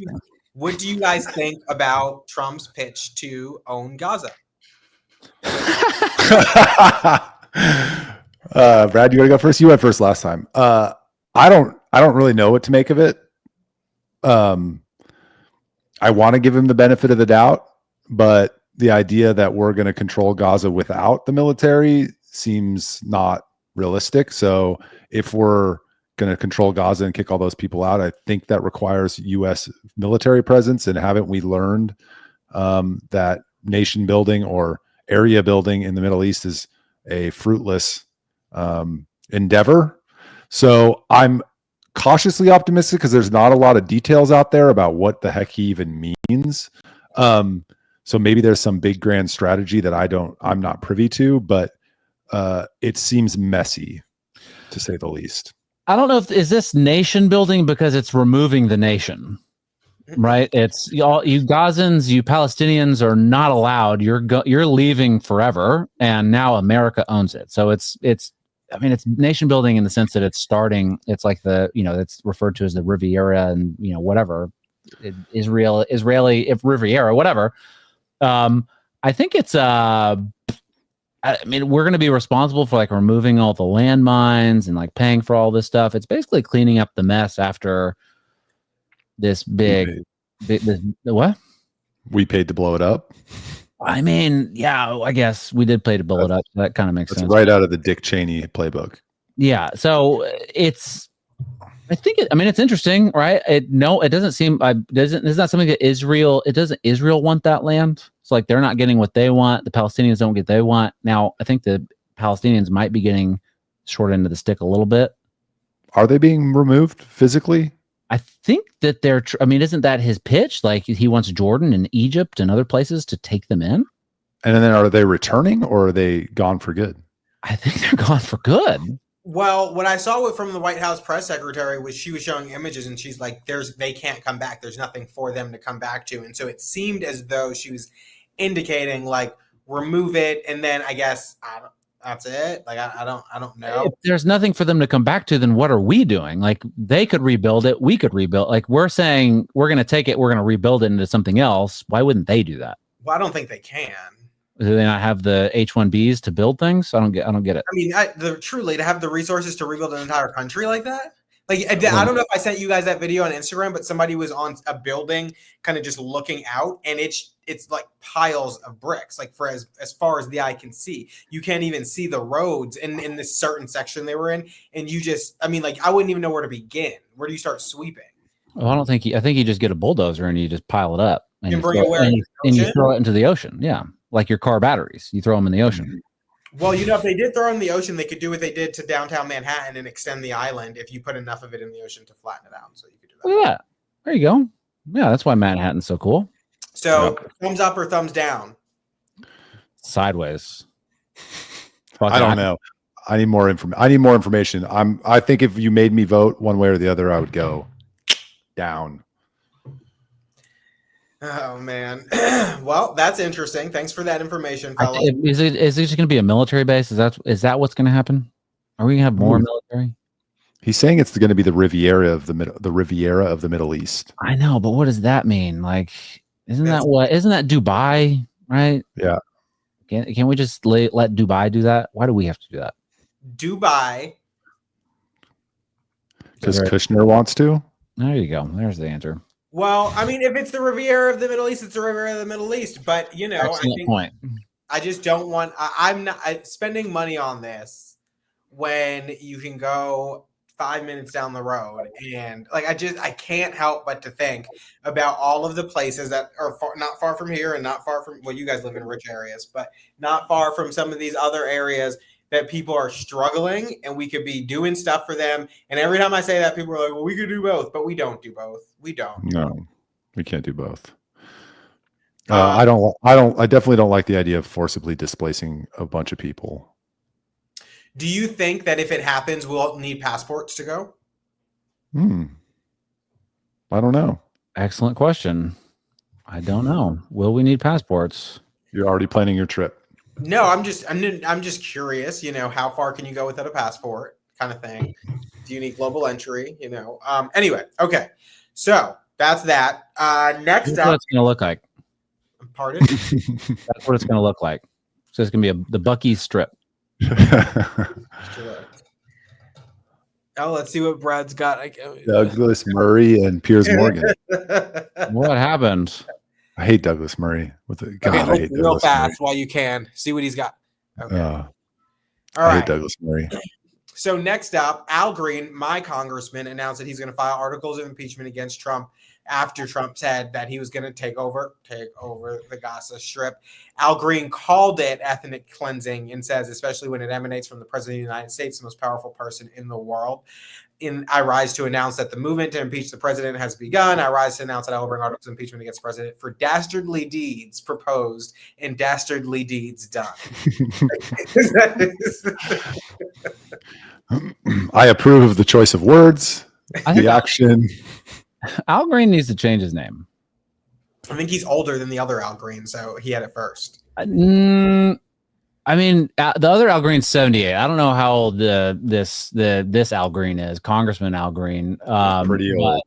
interesting. What do you guys think about Trump's pitch to own Gaza? Brad, you want to go first? You went first last time. I don't really know what to make of it. I want to give him the benefit of the doubt, but the idea that we're going to control Gaza without the military seems not realistic. So if we're going to control Gaza and kick all those people out, I think that requires U.S. military presence. And haven't we learned that nation building or area building in the Middle East is a fruitless endeavor? So I'm cautiously optimistic because there's not a lot of details out there about what the heck he even means. So maybe there's some big grand strategy that I'm not privy to, but it seems messy to say the least. I don't know is this nation building because it's removing the nation, right? It's you Gazans, you Palestinians are not allowed. You're leaving forever, and now America owns it. So it's nation building in the sense that it's starting. It's like it's referred to as the Riviera and whatever, Israeli Riviera, whatever. I think it's we're going to be responsible for like removing all the landmines and like paying for all this stuff. It's basically cleaning up the mess after this what? We paid to blow it up. I mean, yeah, I guess we did pay to blow it up. So that kind of makes sense. Right out of the Dick Cheney playbook. Yeah. So it's interesting, right? It doesn't seem, it's not something that doesn't Israel want that land? It's like they're not getting what they want. The Palestinians don't get what they want. Now, I think the Palestinians might be getting short end of the stick a little bit. Are they being removed physically? I think that isn't that his pitch? Like he wants Jordan and Egypt and other places to take them in. And then are they returning or are they gone for good? I think they're gone for good. Well, what I saw from the White House press secretary was she was showing images and she's like, they can't come back. There's nothing for them to come back to. And so it seemed as though she was indicating like, remove it. And then I guess that's it. Like, I don't know. If there's nothing for them to come back to, then what are we doing? Like they could rebuild it. We could rebuild. Like we're saying, we're going to take it. We're going to rebuild it into something else. Why wouldn't they do that? Well, I don't think they can. Do they not have the H-1Bs to build things? I don't get it. I mean, truly to have the resources to rebuild an entire country like that. Like, I don't know if I sent you guys that video on Instagram, but somebody was on a building kind of just looking out, and it's like piles of bricks, like for as far as the eye can see. You can't even see the roads in this certain section they were in, and I wouldn't even know where to begin. Where do you start sweeping? Well, I think you just get a bulldozer and you just pile it up and you throw it into the ocean. Yeah. Like your car batteries, you throw them in the ocean. Well, if they did throw them in the ocean, they could do what they did to downtown Manhattan and extend the island if you put enough of it in the ocean to flatten it out. So you could do that. Well, yeah, there you go. Yeah, that's why Manhattan's so cool. So thumbs up or thumbs down? Sideways. I don't know. I need more information. I think if you made me vote one way or the other, I would go down. Oh man. Well, that's interesting. Thanks for that information, fellas. Is it just going to be a military base? Is that what's going to happen? Are we going to have more military? He's saying it's going to be the Riviera of the Middle East. I know, but what does that mean? Like, isn't that Dubai, right? Yeah. Can't we just let Dubai do that? Why do we have to do that? Dubai. Because Kushner wants to. There you go. There's the answer. Well, I mean, if it's the Riviera of the Middle East, it's the Riviera of the Middle East. But I just don't want. I'm not spending money on this when you can go 5 minutes down the road, and like I can't help but to think about all of the places that are not far from here and not far from. Well, you guys live in rich areas, but not far from some of these other areas that people are struggling, and we could be doing stuff for them. And every time I say that, people are like, well, we could do both, but we don't do both. We don't. No, we can't do both. I definitely don't like the idea of forcibly displacing a bunch of people. Do you think that if it happens, we'll need passports to go? I don't know. Excellent question. I don't know. Will we need passports? You're already planning your trip. No, I'm just curious, how far can you go without a passport kind of thing? Do you need global entry? Anyway. Okay. So That's that. Next Here's up, what it's going to look like. Pardon? That's what it's going to look like. So it's going to be the Buc-ee's strip. Oh, let's see what Brad's got. Douglas Murray and Piers Morgan. What happened? I hate Douglas Murray. I hate real fast Murray. While you can see what he's got. Okay. All right. I hate Douglas Murray. So next up, Al Green, my congressman, announced that he's going to file articles of impeachment against Trump after Trump said that he was going to take over the Gaza Strip. Al Green called it ethnic cleansing and says, especially when it emanates from the president of the United States, the most powerful person in the world. I rise to announce that the movement to impeach the president has begun. I rise to announce that I will bring articles of impeachment against the president for dastardly deeds proposed and dastardly deeds done. I approve of the choice of words, the action. Al Green needs to change his name. I think he's older than the other Al Green, so he had it first. I mean, the other Al Green's 78. I don't know how old this Al Green is, Congressman Al Green. Pretty old.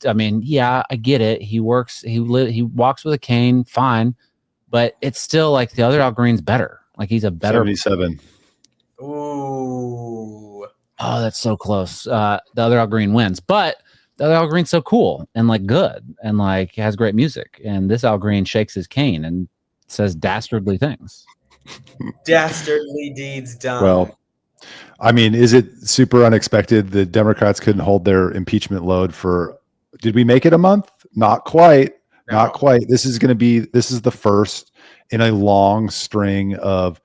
I mean, yeah, I get it. He walks with a cane, fine, but it's still like the other Al Green's better. Like he's a better 77. Ooh. Oh, that's so close. The other Al Green wins, but the other Al Green's so cool and like good and like has great music. And this Al Green shakes his cane and says dastardly things. Dastardly deeds done. Well, I mean, is it super unexpected the Democrats couldn't hold their impeachment load for? Did we make it a month? Not quite. No. Not quite. This is the first in a long string of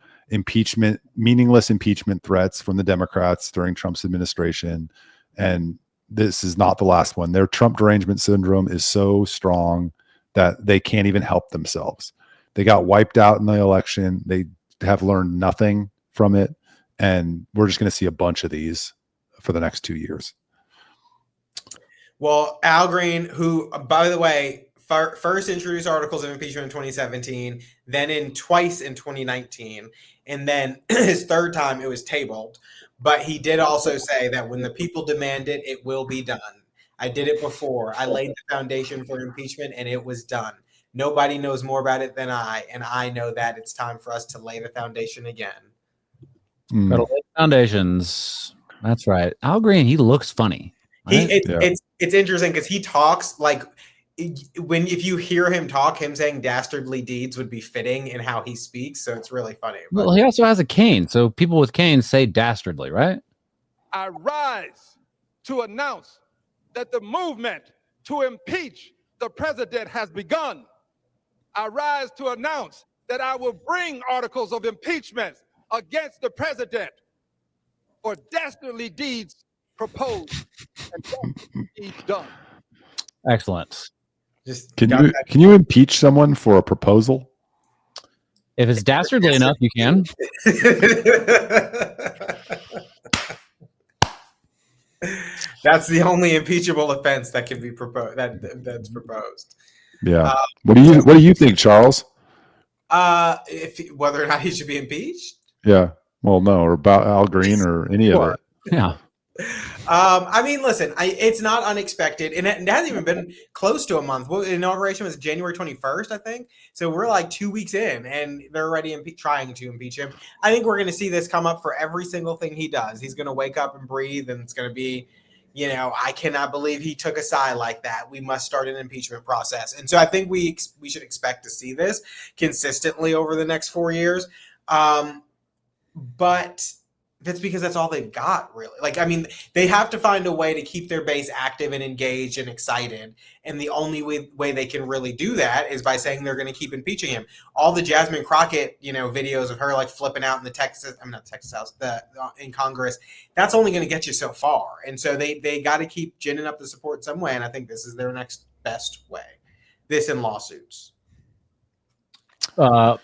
meaningless impeachment threats from the Democrats during Trump's administration. And this is not the last one. Their Trump derangement syndrome is so strong that they can't even help themselves. They got wiped out in the election. They have learned nothing from it. And we're just going to see a bunch of these for the next 2 years. Well, Al Green, who, by the way, first introduced articles of impeachment in 2017, then twice in 2019, and then his third time it was tabled. But he did also say that when the people demand it, it will be done. I did it before. I laid the foundation for impeachment, and it was done. Nobody knows more about it than I, and I know that it's time for us to lay the foundation again. Gotta lay foundations. That's right. Al Green, he looks funny. Right? It's interesting because he talks like if you hear him talk, him saying dastardly deeds would be fitting in how he speaks. So it's really funny. Well, he also has a cane. So people with canes say dastardly, right? I rise to announce that the movement to impeach the president has begun. I rise to announce that I will bring articles of impeachment against the president for dastardly deeds proposed and dastardly deeds done. Excellent. Can you impeach someone for a proposal? If it's dastardly enough, you can. That's the only impeachable offense that can be proposed. That's proposed. Yeah. What do you think, Charles? Whether or not he should be impeached? Yeah. Well, no, or about Al Green or any of it. Yeah. I mean, listen, it's not unexpected, and it hasn't even been close to a month. Well, the inauguration was January 21st, I think. So we're like 2 weeks in, and they're already trying to impeach him. I think we're going to see this come up for every single thing he does. He's going to wake up and breathe, and it's going to be, I cannot believe he took a side like that. We must start an impeachment process. And so I think we should expect to see this consistently over the next 4 years. But that's because that's all they've got, really. Like, I mean, they have to find a way to keep their base active and engaged and excited. And the only way they can really do that is by saying they're going to keep impeaching him. All the Jasmine Crockett, videos of her like flipping out in the not Texas House, in Congress, that's only going to get you so far. And so they got to keep ginning up the support some way. And I think this is their next best way. This and lawsuits. Charles.